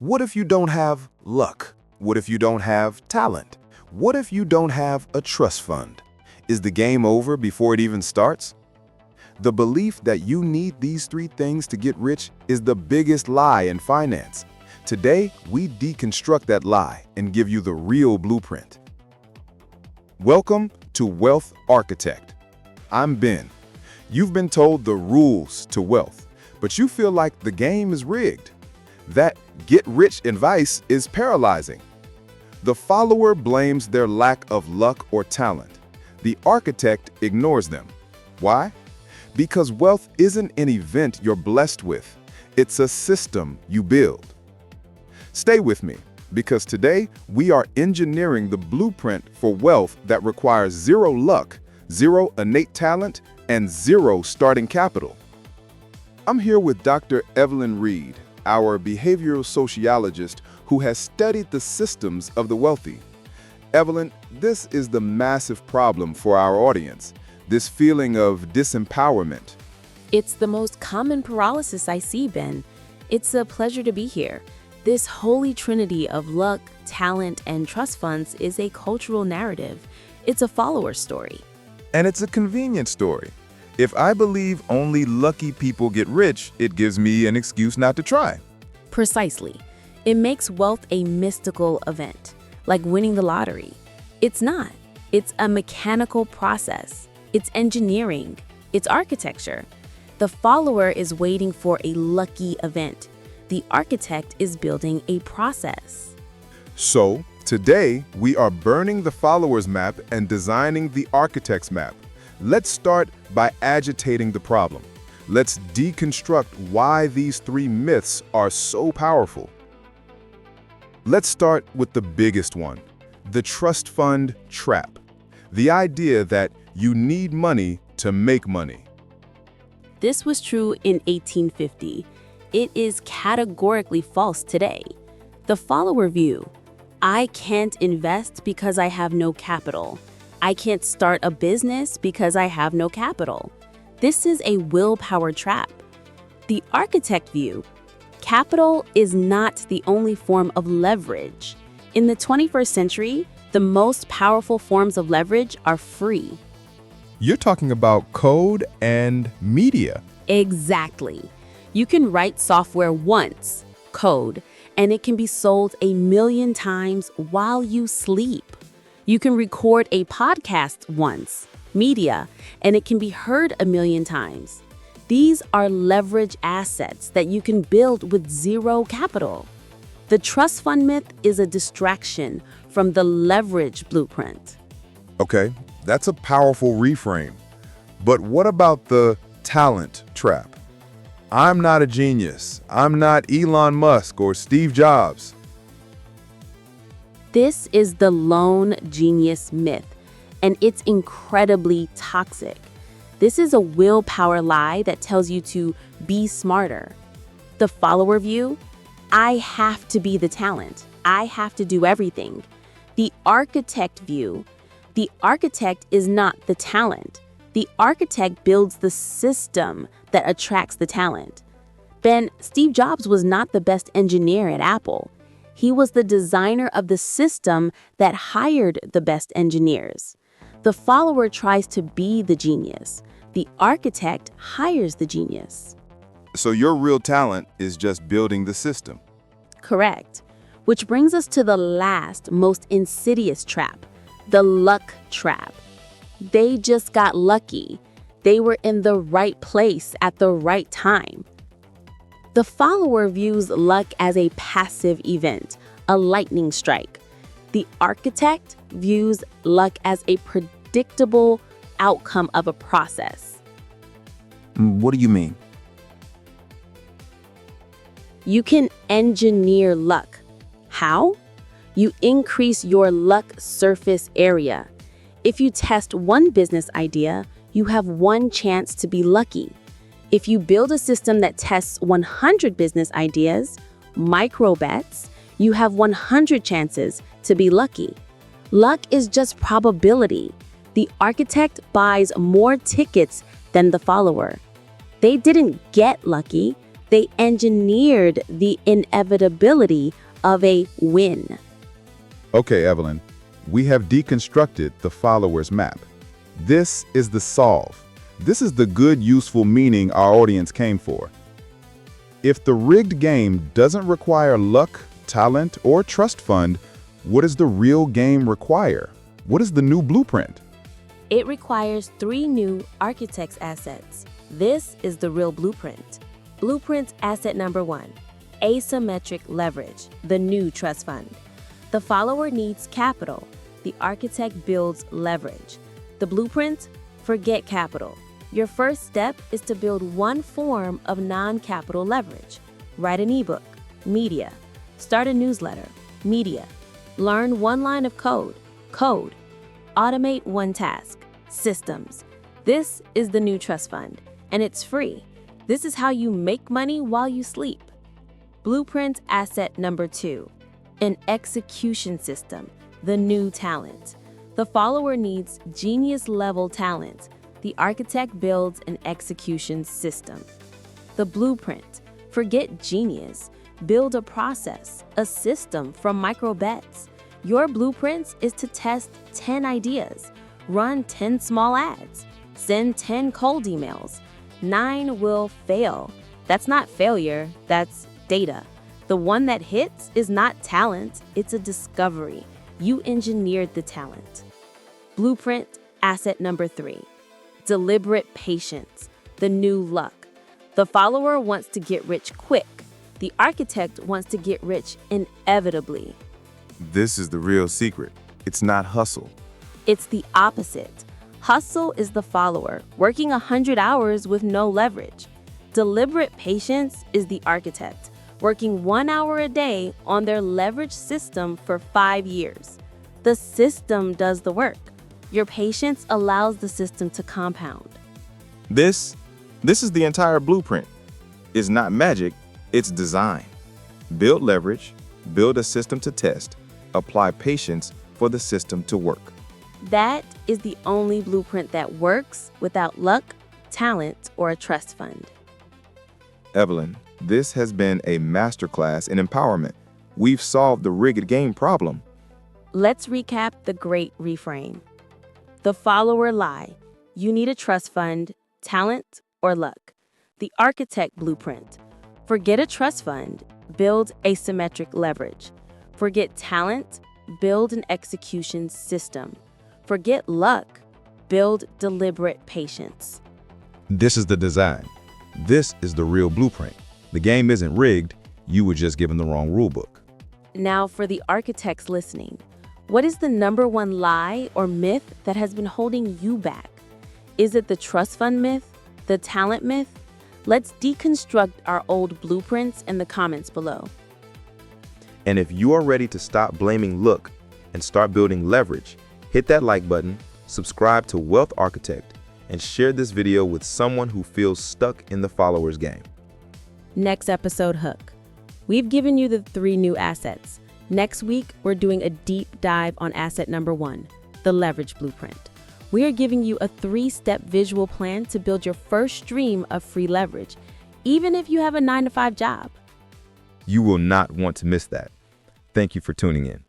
What if you don't have luck? What if you don't have talent? What if you don't have a trust fund? Is the game over before it even starts? The belief that you need these three things to get rich is the biggest lie in finance. Today, we deconstruct that lie and give you the real blueprint. Welcome to Wealth Architect. I'm Ben. You've been told the rules to wealth, but you feel like the game is rigged. That get-rich advice is paralyzing. The follower blames their lack of luck or talent. The architect ignores them. Why? Because wealth isn't an event you're blessed with. It's a system you build. Stay with me, because today we are engineering the blueprint for wealth that requires zero luck, zero innate talent, and zero starting capital. I'm here with Dr. Evelyn Reed, our behavioral sociologist who has studied the systems of the wealthy. Evelyn, this is the massive problem for our audience, this feeling of disempowerment. It's the most common paralysis I see, Ben. It's a pleasure to be here. This holy trinity of luck, talent, and trust funds is a cultural narrative. It's a follower story. And it's a convenient story. If I believe only lucky people get rich, it gives me an excuse not to try. Precisely. It makes wealth a mystical event, like winning the lottery. It's not. It's a mechanical process. It's engineering. It's architecture. The follower is waiting for a lucky event. The architect is building a process. So, today, we are burning the follower's map and designing the architect's map. Let's start by agitating the problem. Let's deconstruct why these three myths are so powerful. Let's start with the biggest one, the trust fund trap. The idea that you need money to make money. This was true in 1850. It is categorically false today. The follower view: I can't invest because I have no capital. I can't start a business because I have no capital. This is a willpower trap. The architect view: capital is not the only form of leverage. In the 21st century, the most powerful forms of leverage are free. You're talking about code and media. Exactly. You can write software once, code, and it can be sold 1,000,000 times while you sleep. You can record a podcast once, media, and it can be heard 1,000,000 times. These are leverage assets that you can build with zero capital. The trust fund myth is a distraction from the leverage blueprint. Okay, that's a powerful reframe. But what about the talent trap? I'm not a genius. I'm not Elon Musk or Steve Jobs. This is the lone genius myth, and it's incredibly toxic. This is a willpower lie that tells you to be smarter. The follower view: I have to be the talent. I have to do everything. The architect view: the architect is not the talent. The architect builds the system that attracts the talent. Ben, Steve Jobs was not the best engineer at Apple. He was the designer of the system that hired the best engineers. The follower tries to be the genius. The architect hires the genius. So your real talent is just building the system. Correct. Which brings us to the last, most insidious trap, the luck trap. They just got lucky. They were in the right place at the right time. The follower views luck as a passive event, a lightning strike. The architect views luck as a predictable outcome of a process. What do you mean? You can engineer luck. How? You increase your luck surface area. If you test one business idea, you have one chance to be lucky. If you build a system that tests 100 business ideas, micro bets, you have 100 chances to be lucky. Luck is just probability. The architect buys more tickets than the follower. They didn't get lucky, They engineered the inevitability of a win. Okay, Evelyn, we have deconstructed the follower's map. This is the solve. This is the good, useful meaning our audience came for. If the rigged game doesn't require luck, talent, or trust fund, what does the real game require? What is the new blueprint? It requires 3 new architect's assets. This is the real blueprint. Blueprint asset number 1, asymmetric leverage, the new trust fund. The follower needs capital. The architect builds leverage. The blueprint, forget capital. Your first step is to build one form of non-capital leverage. Write an ebook, media. Start a newsletter, media. Learn one line of code, code. Automate one task, systems. This is the new trust fund, and it's free. This is how you make money while you sleep. Blueprint asset number 2, an execution system, the new talent. The follower needs genius-level talent. The architect builds an execution system. The blueprint, forget genius. Build a process, a system from micro bets. Your blueprints is to test 10 ideas, run 10 small ads, send 10 cold emails. 9 will fail. That's not failure, that's data. The one that hits is not talent, it's a discovery. You engineered the talent. Blueprint asset number 3. Deliberate patience, the new luck. The follower wants to get rich quick. The architect wants to get rich inevitably. This is the real secret. It's not hustle. It's the opposite. Hustle is the follower, working 100 hours with no leverage. Deliberate patience is the architect, working 1 hour a day on their leverage system for 5 years. The system does the work. Your patience allows the system to compound. This is the entire blueprint. It's not magic, it's design. Build leverage, build a system to test, apply patience for the system to work. That is the only blueprint that works without luck, talent, or a trust fund. Evelyn, this has been a masterclass in empowerment. We've solved the rigged game problem. Let's recap the great reframe. The follower lie. You need a trust fund, talent, or luck. The architect blueprint. Forget a trust fund, build asymmetric leverage. Forget talent, build an execution system. Forget luck, build deliberate patience. This is the design. This is the real blueprint. The game isn't rigged, you were just given the wrong rulebook. Now for the architects listening. What is the number 1 lie or myth that has been holding you back? Is it the trust fund myth? The talent myth? Let's deconstruct our old blueprints in the comments below. And if you are ready to stop blaming luck and start building leverage, hit that like button, subscribe to Wealth Architect, and share this video with someone who feels stuck in the follower's game. Next episode, Hook. We've given you the 3 new assets. Next week, we're doing a deep dive on asset number 1, the leverage blueprint. We are giving you a 3-step visual plan to build your first stream of free leverage, even if you have a 9-to-5 job. You will not want to miss that. Thank you for tuning in.